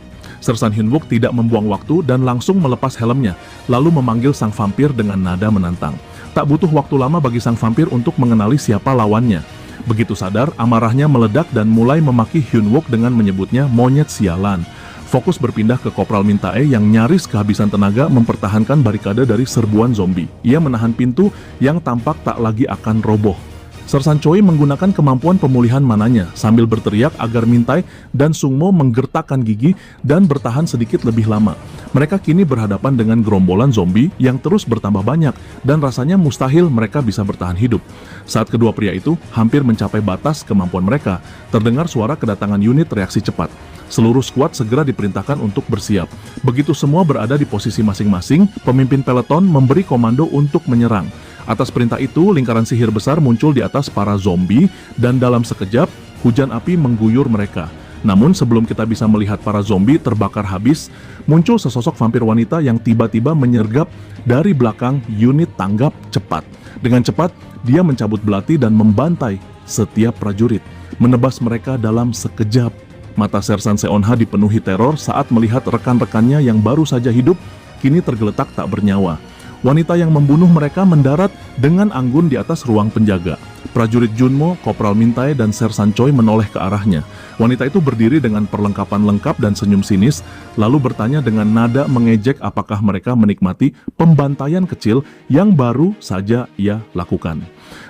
S1: Sersan Hyun Wook tidak membuang waktu dan langsung melepas helmnya, lalu memanggil sang vampir dengan nada menantang. Tak butuh waktu lama bagi sang vampir untuk mengenali siapa lawannya. Begitu sadar, amarahnya meledak dan mulai memaki Hyun Wook dengan menyebutnya monyet sialan. Fokus berpindah ke Kopral Mintae yang nyaris kehabisan tenaga mempertahankan barikade dari serbuan zombie. Ia menahan pintu yang tampak tak lagi akan roboh. Sersan Choi menggunakan kemampuan pemulihan mananya sambil berteriak agar Mintae dan Sungmo menggertakkan gigi dan bertahan sedikit lebih lama. Mereka kini berhadapan dengan gerombolan zombie yang terus bertambah banyak dan rasanya mustahil mereka bisa bertahan hidup. Saat kedua pria itu hampir mencapai batas kemampuan mereka, terdengar suara kedatangan unit reaksi cepat. Seluruh skuad segera diperintahkan untuk bersiap. Begitu semua berada di posisi masing-masing, pemimpin peleton memberi komando untuk menyerang. Atas perintah itu, lingkaran sihir besar muncul di atas para zombie dan dalam sekejap, hujan api mengguyur mereka. Namun sebelum kita bisa melihat para zombie terbakar habis, muncul sesosok vampir wanita yang tiba-tiba menyergap dari belakang unit tanggap cepat. Dengan cepat, dia mencabut belati dan membantai setiap prajurit, menebas mereka dalam sekejap. Mata Sersan Seonha dipenuhi teror saat melihat rekan-rekannya yang baru saja hidup, kini tergeletak tak bernyawa. Wanita yang membunuh mereka mendarat dengan anggun di atas ruang penjaga. Prajurit Junmo, Kopral Mintae, dan Sersan Choi menoleh ke arahnya. Wanita itu berdiri dengan perlengkapan lengkap dan senyum sinis, lalu bertanya dengan nada mengejek apakah mereka menikmati pembantaian kecil yang baru saja ia lakukan.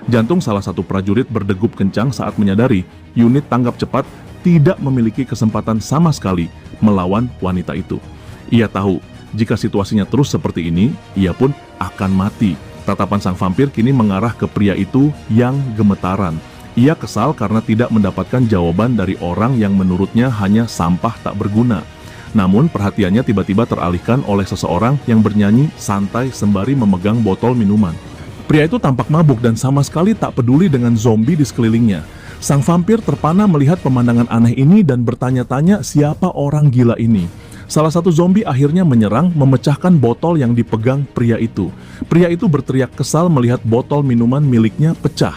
S1: Jantung salah satu prajurit berdegup kencang saat menyadari unit tanggap cepat tidak memiliki kesempatan sama sekali melawan wanita itu. Ia tahu, jika situasinya terus seperti ini, ia pun akan mati. Tatapan sang vampir kini mengarah ke pria itu yang gemetaran. Ia kesal karena tidak mendapatkan jawaban dari orang yang menurutnya hanya sampah tak berguna. Namun perhatiannya tiba-tiba teralihkan oleh seseorang yang bernyanyi santai sembari memegang botol minuman. Pria itu tampak mabuk dan sama sekali tak peduli dengan zombie di sekelilingnya. Sang vampir terpana melihat pemandangan aneh ini dan bertanya-tanya siapa orang gila ini. Salah satu zombie akhirnya menyerang, memecahkan botol yang dipegang pria itu. Pria itu berteriak kesal melihat botol minuman miliknya pecah.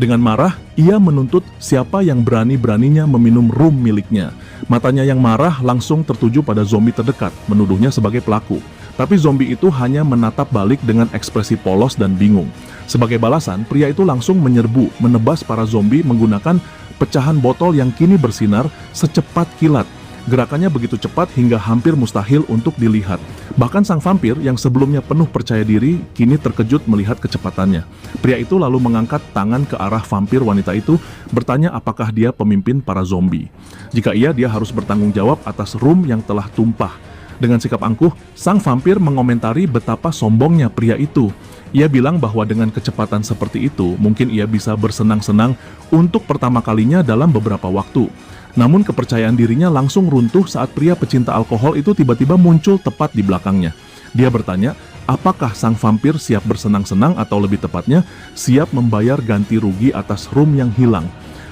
S1: Dengan marah, Ia menuntut siapa yang berani-beraninya meminum rum miliknya. Matanya yang marah langsung tertuju pada zombie terdekat, menuduhnya sebagai pelaku. Tapi zombie itu hanya menatap balik dengan ekspresi polos dan bingung. Sebagai balasan, pria itu langsung menyerbu, menebas para zombie menggunakan pecahan botol yang kini bersinar secepat kilat. Gerakannya begitu cepat hingga hampir mustahil untuk dilihat. Bahkan sang vampir yang sebelumnya penuh percaya diri, kini terkejut melihat kecepatannya. Pria itu lalu mengangkat tangan ke arah vampir wanita itu, bertanya apakah dia pemimpin para zombie. Jika iya, dia harus bertanggung jawab atas rum yang telah tumpah. Dengan sikap angkuh, sang vampir mengomentari betapa sombongnya pria itu. Ia bilang bahwa dengan kecepatan seperti itu, mungkin ia bisa bersenang-senang untuk pertama kalinya dalam beberapa waktu. Namun kepercayaan dirinya langsung runtuh saat pria pecinta alkohol itu tiba-tiba muncul tepat di belakangnya. Dia bertanya, apakah sang vampir siap bersenang-senang atau lebih tepatnya, siap membayar ganti rugi atas rum yang hilang.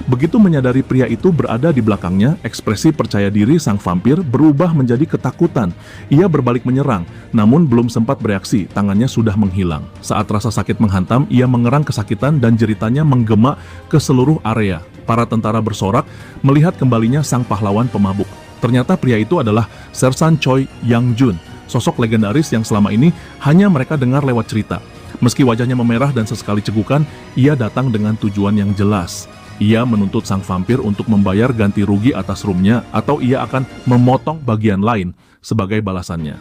S1: Begitu menyadari pria itu berada di belakangnya, ekspresi percaya diri sang vampir berubah menjadi ketakutan. Ia berbalik menyerang, namun belum sempat bereaksi, tangannya sudah menghilang. Saat rasa sakit menghantam, ia mengerang kesakitan dan jeritanya menggema ke seluruh area. Para tentara bersorak melihat kembalinya sang pahlawan pemabuk. Ternyata pria itu adalah Sersan Choi Yang-jun, sosok legendaris yang selama ini hanya mereka dengar lewat cerita. Meski wajahnya memerah dan sesekali cegukan, ia datang dengan tujuan yang jelas. Ia menuntut sang vampir untuk membayar ganti rugi atas rumnya atau ia akan memotong bagian lain sebagai balasannya.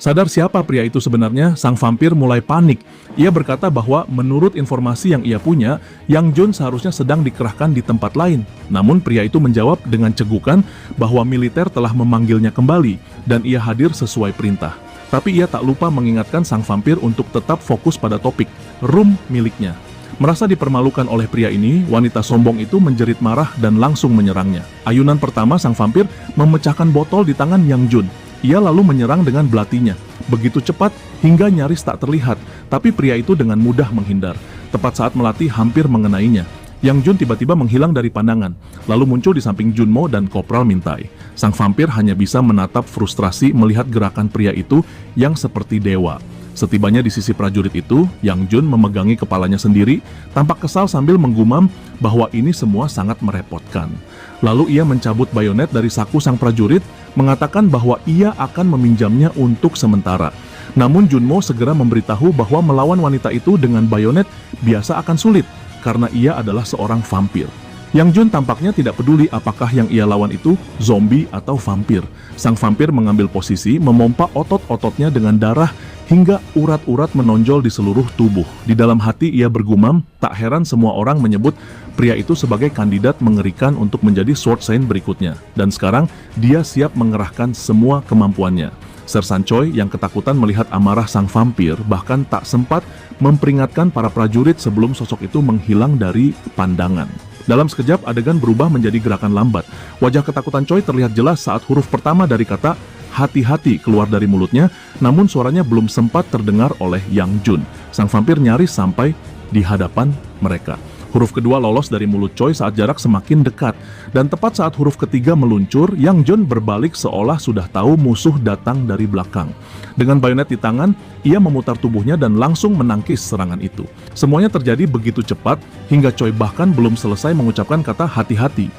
S1: Sadar siapa pria itu sebenarnya, sang vampir mulai panik. Ia berkata bahwa menurut informasi yang ia punya, Yang Jun seharusnya sedang dikerahkan di tempat lain. Namun pria itu menjawab dengan cegukan bahwa militer telah memanggilnya kembali dan ia hadir sesuai perintah. Tapi ia tak lupa mengingatkan sang vampir untuk tetap fokus pada topik, rum miliknya. Merasa dipermalukan oleh pria ini, wanita sombong itu menjerit marah dan langsung menyerangnya. Ayunan pertama sang vampir memecahkan botol di tangan Yang Jun. Ia lalu menyerang dengan belatinya, begitu cepat hingga nyaris tak terlihat, tapi pria itu dengan mudah menghindar. Tepat saat melati hampir mengenainya. Yang Jun tiba-tiba menghilang dari pandangan, lalu muncul di samping Junmo dan Kopral Mintai. Sang vampir hanya bisa menatap frustrasi melihat gerakan pria itu yang seperti dewa. Setibanya di sisi prajurit itu, Yang Jun memegangi kepalanya sendiri, tampak kesal sambil menggumam bahwa ini semua sangat merepotkan. Lalu ia mencabut bayonet dari saku sang prajurit, mengatakan bahwa ia akan meminjamnya untuk sementara. Namun Junmo segera memberitahu bahwa melawan wanita itu dengan bayonet biasa akan sulit, karena ia adalah seorang vampir. Yang Jun tampaknya tidak peduli apakah yang ia lawan itu zombie atau vampir. Sang vampir mengambil posisi, memompa otot-ototnya dengan darah hingga urat-urat menonjol di seluruh tubuh. Di dalam hati ia bergumam, tak heran semua orang menyebut pria itu sebagai kandidat mengerikan untuk menjadi Sword Saint berikutnya. Dan sekarang dia siap mengerahkan semua kemampuannya. Sersan Choi yang ketakutan melihat amarah sang vampir bahkan tak sempat memperingatkan para prajurit sebelum sosok itu menghilang dari pandangan. Dalam sekejap adegan berubah menjadi gerakan lambat. Wajah ketakutan Choi terlihat jelas saat huruf pertama dari kata hati-hati keluar dari mulutnya, namun suaranya belum sempat terdengar oleh Yang Jun. Sang vampir nyaris sampai di hadapan mereka. Huruf kedua lolos dari mulut Choi saat jarak semakin dekat, dan tepat saat huruf ketiga meluncur, Yang Jun berbalik seolah sudah tahu musuh datang dari belakang. Dengan bayonet di tangan, ia memutar tubuhnya dan langsung menangkis serangan itu. Semuanya terjadi begitu cepat, hingga Choi bahkan belum selesai mengucapkan kata hati-hati.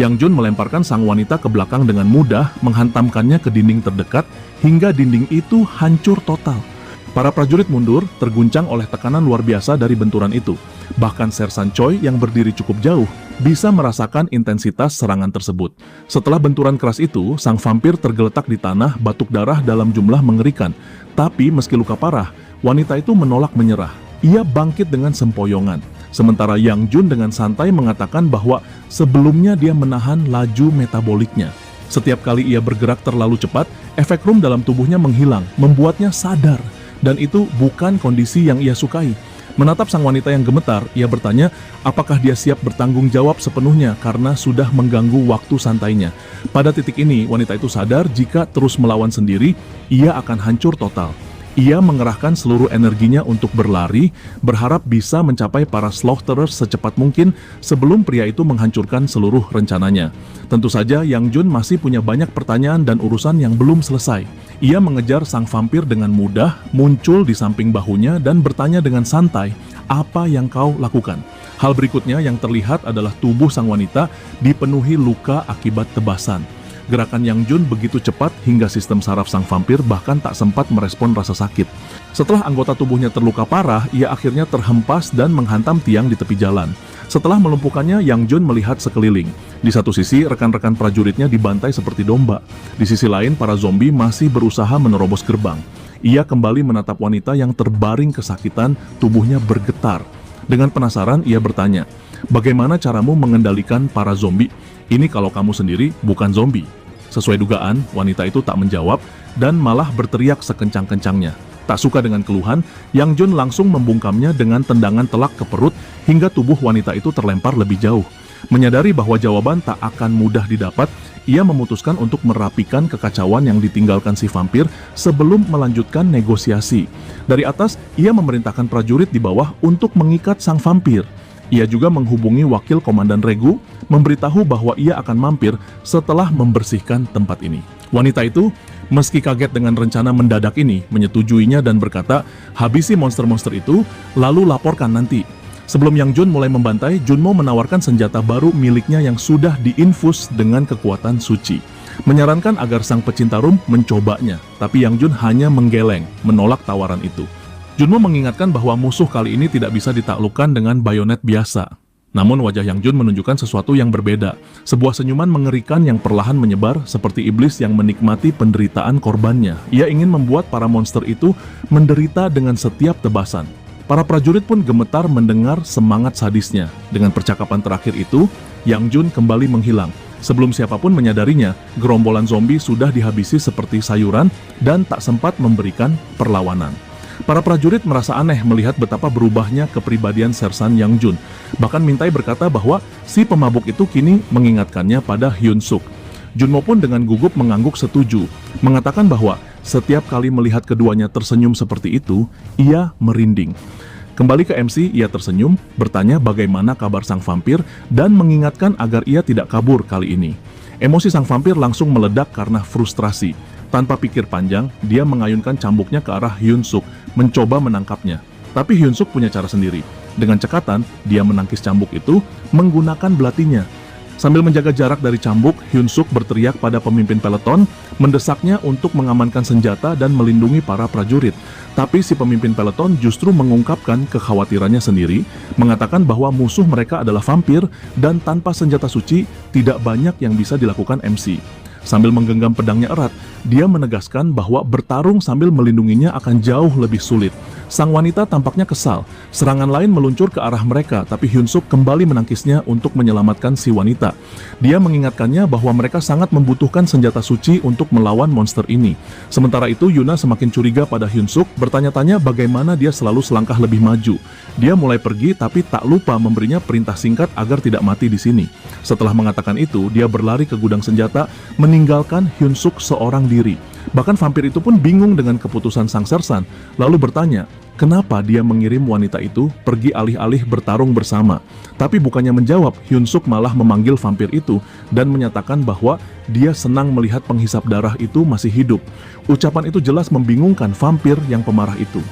S1: Yang Jun melemparkan sang wanita ke belakang dengan mudah, menghantamkannya ke dinding terdekat, hingga dinding itu hancur total. Para prajurit mundur, terguncang oleh tekanan luar biasa dari benturan itu. Bahkan Sersan Choi yang berdiri cukup jauh, bisa merasakan intensitas serangan tersebut. Setelah benturan keras itu, sang vampir tergeletak di tanah, batuk darah dalam jumlah mengerikan. Tapi meski luka parah, wanita itu menolak menyerah. Ia bangkit dengan sempoyongan. Sementara Yang Jun dengan santai mengatakan bahwa sebelumnya dia menahan laju metaboliknya. Setiap kali ia bergerak terlalu cepat, efek rum dalam tubuhnya menghilang, membuatnya sadar. Dan itu bukan kondisi yang ia sukai. Menatap sang wanita yang gemetar, ia bertanya apakah dia siap bertanggung jawab sepenuhnya karena sudah mengganggu waktu santainya. Pada titik ini, wanita itu sadar jika terus melawan sendiri, ia akan hancur total. Ia mengerahkan seluruh energinya untuk berlari, berharap bisa mencapai para slaughterer secepat mungkin sebelum pria itu menghancurkan seluruh rencananya. Tentu saja Yang Jun masih punya banyak pertanyaan dan urusan yang belum selesai. Ia mengejar sang vampir dengan mudah, muncul di samping bahunya dan bertanya dengan santai, "Apa yang kau lakukan?" Hal berikutnya yang terlihat adalah tubuh sang wanita dipenuhi luka akibat tebasan. Gerakan Yang Jun begitu cepat hingga sistem saraf sang vampir bahkan tak sempat merespon rasa sakit. Setelah anggota tubuhnya terluka parah, ia akhirnya terhempas dan menghantam tiang di tepi jalan. Setelah melumpuhkannya, Yang Jun melihat sekeliling. Di satu sisi, rekan-rekan prajuritnya dibantai seperti domba. Di sisi lain, para zombie masih berusaha menerobos gerbang. Ia kembali menatap wanita yang terbaring kesakitan, tubuhnya bergetar. Dengan penasaran, ia bertanya, "Bagaimana caramu mengendalikan para zombie? Ini kalau kamu sendiri bukan zombie." Sesuai dugaan, wanita itu tak menjawab dan malah berteriak sekencang-kencangnya. Tak suka dengan keluhan, Yang Jun langsung membungkamnya dengan tendangan telak ke perut hingga tubuh wanita itu terlempar lebih jauh. Menyadari bahwa jawaban tak akan mudah didapat, ia memutuskan untuk merapikan kekacauan yang ditinggalkan si vampir sebelum melanjutkan negosiasi. Dari atas, ia memerintahkan prajurit di bawah untuk mengikat sang vampir. Ia juga menghubungi wakil Komandan Regu, memberitahu bahwa ia akan mampir setelah membersihkan tempat ini. Wanita itu, meski kaget dengan rencana mendadak ini, menyetujuinya dan berkata, "Habisi monster-monster itu, lalu laporkan nanti." Sebelum Yang Jun mulai membantai, Junmo menawarkan senjata baru miliknya yang sudah diinfus dengan kekuatan suci. Menyarankan agar sang pecinta rum mencobanya, tapi Yang Jun hanya menggeleng, menolak tawaran itu. Junmo mengingatkan bahwa musuh kali ini tidak bisa ditaklukkan dengan bayonet biasa. Namun wajah Yang Jun menunjukkan sesuatu yang berbeda. Sebuah senyuman mengerikan yang perlahan menyebar seperti iblis yang menikmati penderitaan korbannya. Ia ingin membuat para monster itu menderita dengan setiap tebasan. Para prajurit pun gemetar mendengar semangat sadisnya. Dengan percakapan terakhir itu, Yang Jun kembali menghilang. Sebelum siapapun menyadarinya, gerombolan zombie sudah dihabisi seperti sayuran dan tak sempat memberikan perlawanan. Para prajurit merasa aneh melihat betapa berubahnya kepribadian Sersan Yang Jun. Bahkan Mintai berkata bahwa si pemabuk itu kini mengingatkannya pada Hyun Suk. Junmo pun dengan gugup mengangguk setuju, mengatakan bahwa setiap kali melihat keduanya tersenyum seperti itu, ia merinding. Kembali ke MC, ia tersenyum, bertanya bagaimana kabar sang vampir, dan mengingatkan agar ia tidak kabur kali ini. Emosi sang vampir langsung meledak karena frustrasi. Tanpa pikir panjang, dia mengayunkan cambuknya ke arah Hyun Suk, mencoba menangkapnya. Tapi Hyun Suk punya cara sendiri. Dengan cekatan, dia menangkis cambuk itu menggunakan belatinya. Sambil menjaga jarak dari cambuk, Hyun Suk berteriak pada pemimpin peleton, mendesaknya untuk mengamankan senjata dan melindungi para prajurit. Tapi si pemimpin peleton justru mengungkapkan kekhawatirannya sendiri, mengatakan bahwa musuh mereka adalah vampir dan tanpa senjata suci tidak banyak yang bisa dilakukan MC. Sambil menggenggam pedangnya erat, dia menegaskan bahwa bertarung sambil melindunginya akan jauh lebih sulit. Sang wanita tampaknya kesal. Serangan lain meluncur ke arah mereka, tapi Hyun Suk kembali menangkisnya untuk menyelamatkan si wanita. Dia mengingatkannya bahwa mereka sangat membutuhkan senjata suci untuk melawan monster ini. Sementara itu, Yuna semakin curiga pada Hyun Suk, bertanya-tanya bagaimana dia selalu selangkah lebih maju. Dia mulai pergi tapi tak lupa memberinya perintah singkat agar tidak mati di sini. Setelah mengatakan itu, dia berlari ke gudang senjata, meninggalkan Hyun Suk seorang diri. Bahkan vampir itu pun bingung dengan keputusan sang Sersan, lalu bertanya, kenapa dia mengirim wanita itu pergi alih-alih bertarung bersama. Tapi bukannya menjawab, Hyun Suk malah memanggil vampir itu dan menyatakan bahwa dia senang melihat penghisap darah itu masih hidup. Ucapan itu jelas membingungkan vampir yang pemarah itu.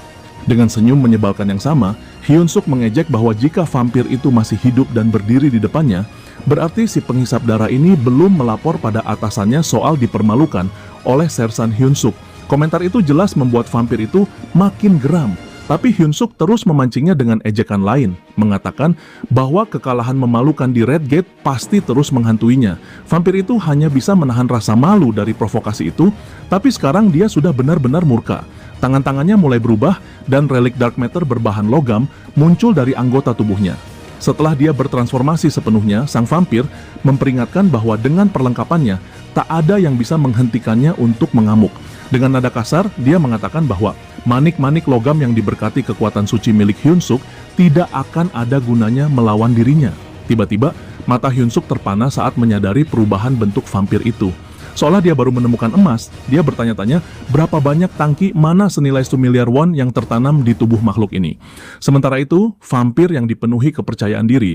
S1: Dengan senyum menyebalkan yang sama, Hyun Suk mengejek bahwa jika vampir itu masih hidup dan berdiri di depannya, berarti si penghisap darah ini belum melapor pada atasannya soal dipermalukan oleh Sersan Hyun Suk. Komentar itu jelas membuat vampir itu makin geram. Tapi Hyun Suk terus memancingnya dengan ejekan lain, mengatakan bahwa kekalahan memalukan di Red Gate pasti terus menghantuinya. Vampir itu hanya bisa menahan rasa malu dari provokasi itu, tapi sekarang dia sudah benar-benar murka. Tangan-tangannya mulai berubah dan relik Dark Matter berbahan logam muncul dari anggota tubuhnya. Setelah dia bertransformasi sepenuhnya, sang vampir memperingatkan bahwa dengan perlengkapannya, tak ada yang bisa menghentikannya untuk mengamuk. Dengan nada kasar, dia mengatakan bahwa manik-manik logam yang diberkati kekuatan suci milik Hyun Suk tidak akan ada gunanya melawan dirinya. Tiba-tiba, mata Hyun Suk terpana saat menyadari perubahan bentuk vampir itu. Seolah dia baru menemukan emas, dia bertanya-tanya berapa banyak tangki mana senilai 1 miliar won yang tertanam di tubuh makhluk ini. Sementara itu, vampir yang dipenuhi kepercayaan diri